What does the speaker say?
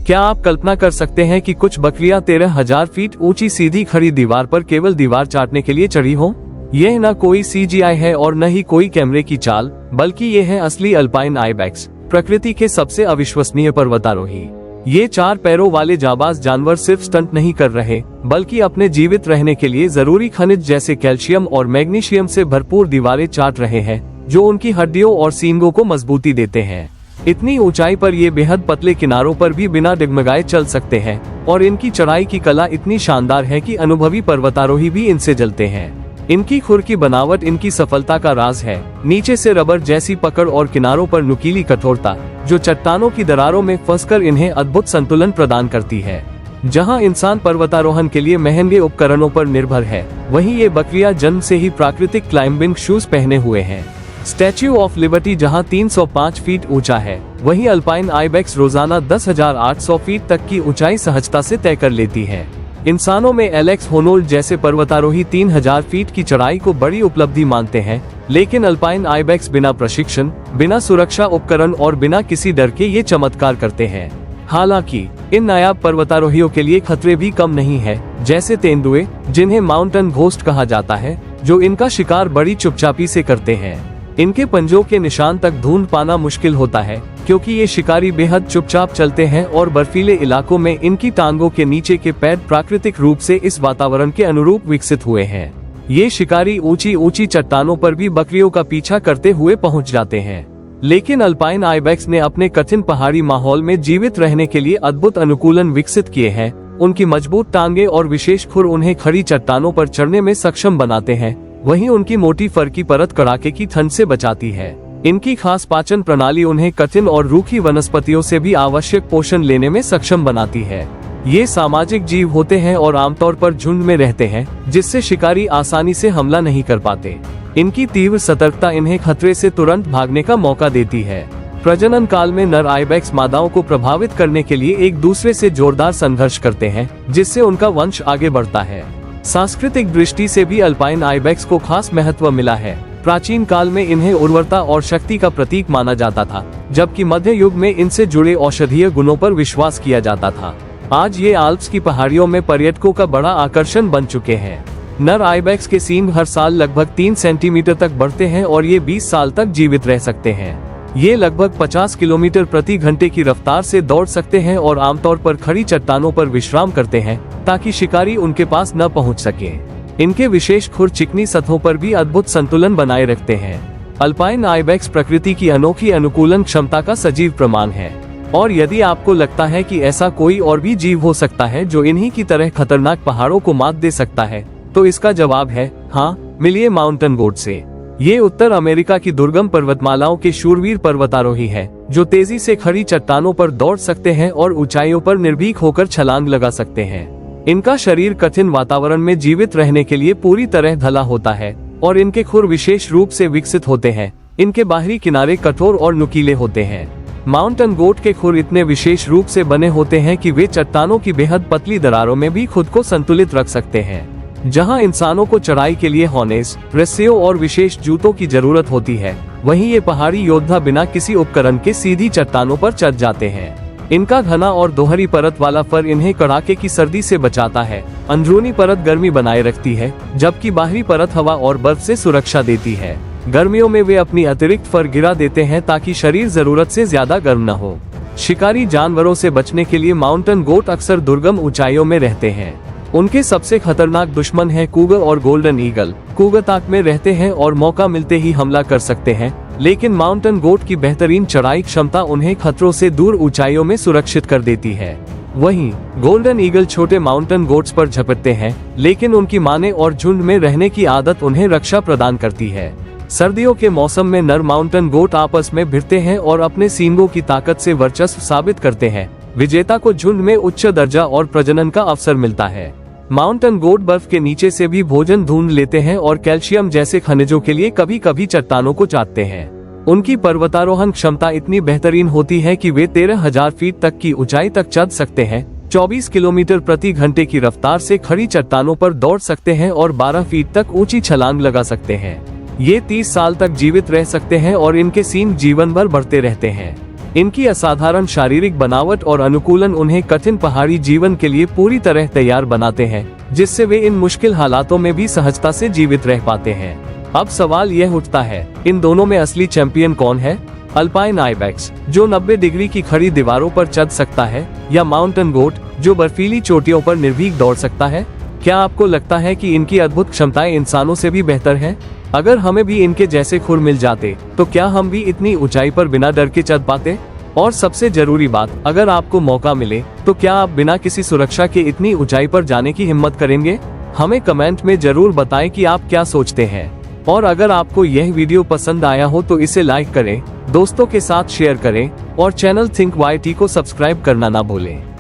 क्या आप कल्पना कर सकते हैं कि कुछ बकरियां 13,000 फीट ऊंची सीधी खड़ी दीवार पर केवल दीवार चाटने के लिए चढ़ी हो? यह न कोई CGI है और न ही कोई कैमरे की चाल, बल्कि ये है असली अल्पाइन आइबेक्स, प्रकृति के सबसे अविश्वसनीय पर्वतारोही। ये 4 पैरों वाले जाबाज जानवर सिर्फ स्टंट नहीं कर रहे, बल्कि अपने जीवित रहने के लिए जरूरी खनिज जैसे कैल्शियम और मैग्नीशियम से भरपूर दीवारें चाट रहे हैं, जो उनकी हड्डियों और सींगों को मजबूती देते हैं। इतनी ऊंचाई पर ये बेहद पतले किनारों पर भी बिना डगमगाए चल सकते हैं, और इनकी चढ़ाई की कला इतनी शानदार है कि अनुभवी पर्वतारोही भी इनसे जलते हैं। इनकी खुर की बनावट इनकी सफलता का राज है। नीचे से रबर जैसी पकड़ और किनारों पर नुकीली कठोरता, जो चट्टानों की दरारों में फंसकर इन्हें अद्भुत संतुलन प्रदान करती है। जहां इंसान पर्वतारोहण के लिए महंगे उपकरणों पर निर्भर है, वहीं ये बकरियां जन्म से ही प्राकृतिक क्लाइंबिंग शूज पहने हुए हैं। स्टैच्यू ऑफ लिबर्टी जहां 305 फीट ऊंचा है, वहीं अल्पाइन आइबेक्स रोजाना 10,800 फीट तक की ऊंचाई सहजता से तय कर लेती है। इंसानों में एलेक्स होनोल्ड जैसे पर्वतारोही 3,000 फीट की चढ़ाई को बड़ी उपलब्धि मानते हैं, लेकिन अल्पाइन आइबेक्स बिना प्रशिक्षण, बिना सुरक्षा उपकरण और बिना किसी डर के ये चमत्कार करते हैं। हालांकि इन नायाब पर्वतारोहियों के लिए खतरे भी कम नहीं है, जैसे तेंदुए, जिन्हें माउंटेन घोस्ट कहा जाता है, जो इनका शिकार बड़ी चुपचापी से करते हैं। इनके पंजों के निशान तक ढूंढ पाना मुश्किल होता है, क्योंकि ये शिकारी बेहद चुपचाप चलते हैं और बर्फीले इलाकों में इनकी टांगों के नीचे के पैर प्राकृतिक रूप से इस वातावरण के अनुरूप विकसित हुए हैं। ये शिकारी ऊंची ऊंची चट्टानों पर भी बकरियों का पीछा करते हुए पहुंच जाते हैं। लेकिन अल्पाइन आइबेक्स ने अपने कठिन पहाड़ी माहौल में जीवित रहने के लिए अद्भुत अनुकूलन विकसित किए हैं। उनकी मजबूत टांगे और विशेष खुर उन्हें खड़ी चट्टानों पर चढ़ने में सक्षम बनाते हैं। वहीं उनकी मोटी फर की परत कड़ाके की ठंड से बचाती है। इनकी खास पाचन प्रणाली उन्हें कठिन और रूखी वनस्पतियों से भी आवश्यक पोषण लेने में सक्षम बनाती है। ये सामाजिक जीव होते हैं और आमतौर पर झुंड में रहते हैं, जिससे शिकारी आसानी से हमला नहीं कर पाते। इनकी तीव्र सतर्कता इन्हें खतरे से तुरंत भागने का मौका देती है। प्रजनन काल में नर आइबेक्स मादाओं को प्रभावित करने के लिए एक दूसरे से जोरदार संघर्ष करते हैं, जिससे उनका वंश आगे बढ़ता है। सांस्कृतिक दृष्टि से भी अल्पाइन आइबेक्स को खास महत्व मिला है। प्राचीन काल में इन्हें उर्वरता और शक्ति का प्रतीक माना जाता था, जबकि मध्य युग में इनसे जुड़े औषधीय गुणों पर विश्वास किया जाता था। आज ये आल्प्स की पहाड़ियों में पर्यटकों का बड़ा आकर्षण बन चुके हैं। नर आइबेक्स के सींग हर साल लगभग 3 सेंटीमीटर तक बढ़ते हैं और ये 20 साल तक जीवित रह सकते हैं। ये लगभग 50 किलोमीटर प्रति घंटे की रफ्तार से दौड़ सकते हैं और आमतौर पर खड़ी चट्टानों पर विश्राम करते हैं, ताकि शिकारी उनके पास न पहुंच सके। इनके विशेष खुर चिकनी सतहों पर भी अद्भुत संतुलन बनाए रखते हैं। अल्पाइन आइबेक्स प्रकृति की अनोखी अनुकूलन क्षमता का सजीव प्रमाण है। और यदि आपको लगता है कि ऐसा कोई और भी जीव हो सकता है जो इन्हीं की तरह खतरनाक पहाड़ों को मात दे सकता है, तो इसका जवाब है हाँ, मिलिए माउंटेन गोट से। ये उत्तर अमेरिका की दुर्गम पर्वतमालाओं के शूरवीर पर्वतारोही है, जो तेजी से खड़ी चट्टानों पर दौड़ सकते हैं और ऊंचाइयों पर निर्भीक होकर छलांग लगा सकते हैं। इनका शरीर कठिन वातावरण में जीवित रहने के लिए पूरी तरह ढला होता है और इनके खुर विशेष रूप से विकसित होते हैं। इनके बाहरी किनारे कठोर और नुकीले होते हैं। माउंटेन गोट के खुर इतने विशेष रूप से बने होते हैं कि वे चट्टानों की बेहद पतली दरारों में भी खुद को संतुलित रख सकते हैं। जहां इंसानों को चढ़ाई के लिए हॉर्नेस, रस्सियों और विशेष जूतों की जरूरत होती है, वहीं ये पहाड़ी योद्धा बिना किसी उपकरण के सीधी चट्टानों पर चढ़ जाते हैं। इनका घना और दोहरी परत वाला फर इन्हें कड़ाके की सर्दी से बचाता है। अंदरूनी परत गर्मी बनाए रखती है, जबकि बाहरी परत हवा और बर्फ से सुरक्षा देती है। गर्मियों में वे अपनी अतिरिक्त फर गिरा देते हैं ताकि शरीर जरूरत से ज्यादा गर्म न हो। शिकारी जानवरों से बचने के लिए माउंटेन गोट अक्सर दुर्गम ऊंचाइयों में रहते हैं। उनके सबसे खतरनाक दुश्मन है कूगर और गोल्डन ईगल। कूगर ताक में रहते हैं और मौका मिलते ही हमला कर सकते हैं, लेकिन माउंटेन गोट की बेहतरीन चढ़ाई क्षमता उन्हें खतरों से दूर ऊंचाइयों में सुरक्षित कर देती है। वहीं गोल्डन ईगल छोटे माउंटेन गोट्स पर झपटते हैं, लेकिन उनकी माने और झुंड में रहने की आदत उन्हें रक्षा प्रदान करती है। सर्दियों के मौसम में नर माउंटेन गोट आपस में भिड़ते हैं और अपने सींगों की ताकत से वर्चस्व साबित करते हैं। विजेता को झुंड में उच्च दर्जा और प्रजनन का अवसर मिलता है। माउंटेन गोट बर्फ के नीचे से भी भोजन ढूंढ लेते हैं और कैल्शियम जैसे खनिजों के लिए कभी कभी चट्टानों को चाटते हैं। उनकी पर्वतारोहण क्षमता इतनी बेहतरीन होती है कि वे 13,000 फीट तक की ऊंचाई तक चढ़ सकते हैं, 24 किलोमीटर प्रति घंटे की रफ्तार से खड़ी चट्टानों पर दौड़ सकते हैं और 12 फीट तक ऊंची छलांग लगा सकते हैं। ये 30 साल तक जीवित रह सकते हैं और इनके सींग जीवन भर बढ़ते रहते हैं। इनकी असाधारण शारीरिक बनावट और अनुकूलन उन्हें कठिन पहाड़ी जीवन के लिए पूरी तरह तैयार बनाते हैं, जिससे वे इन मुश्किल हालातों में भी सहजता से जीवित रह पाते हैं। अब सवाल यह उठता है, इन दोनों में असली चैंपियन कौन है? अल्पाइन आइबेक्स, जो 90 डिग्री की खड़ी दीवारों पर चढ़ सकता है, या माउंटेन गोट, जो बर्फीली चोटियों पर निर्भीक दौड़ सकता है? क्या आपको लगता है कि इनकी अद्भुत क्षमताएं इंसानों से भी बेहतर हैं? अगर हमें भी इनके जैसे खुर मिल जाते, तो क्या हम भी इतनी ऊंचाई पर बिना डर के चढ़ पाते? और सबसे जरूरी बात, अगर आपको मौका मिले, तो क्या आप बिना किसी सुरक्षा के इतनी ऊंचाई पर जाने की हिम्मत करेंगे? हमें कमेंट में जरूर बताएं कि आप क्या सोचते हैं। और अगर आपको यह वीडियो पसंद आया हो तो इसे लाइक करें, दोस्तों के साथ शेयर करें और चैनल थिंक YT को सब्सक्राइब करना ना भूलें।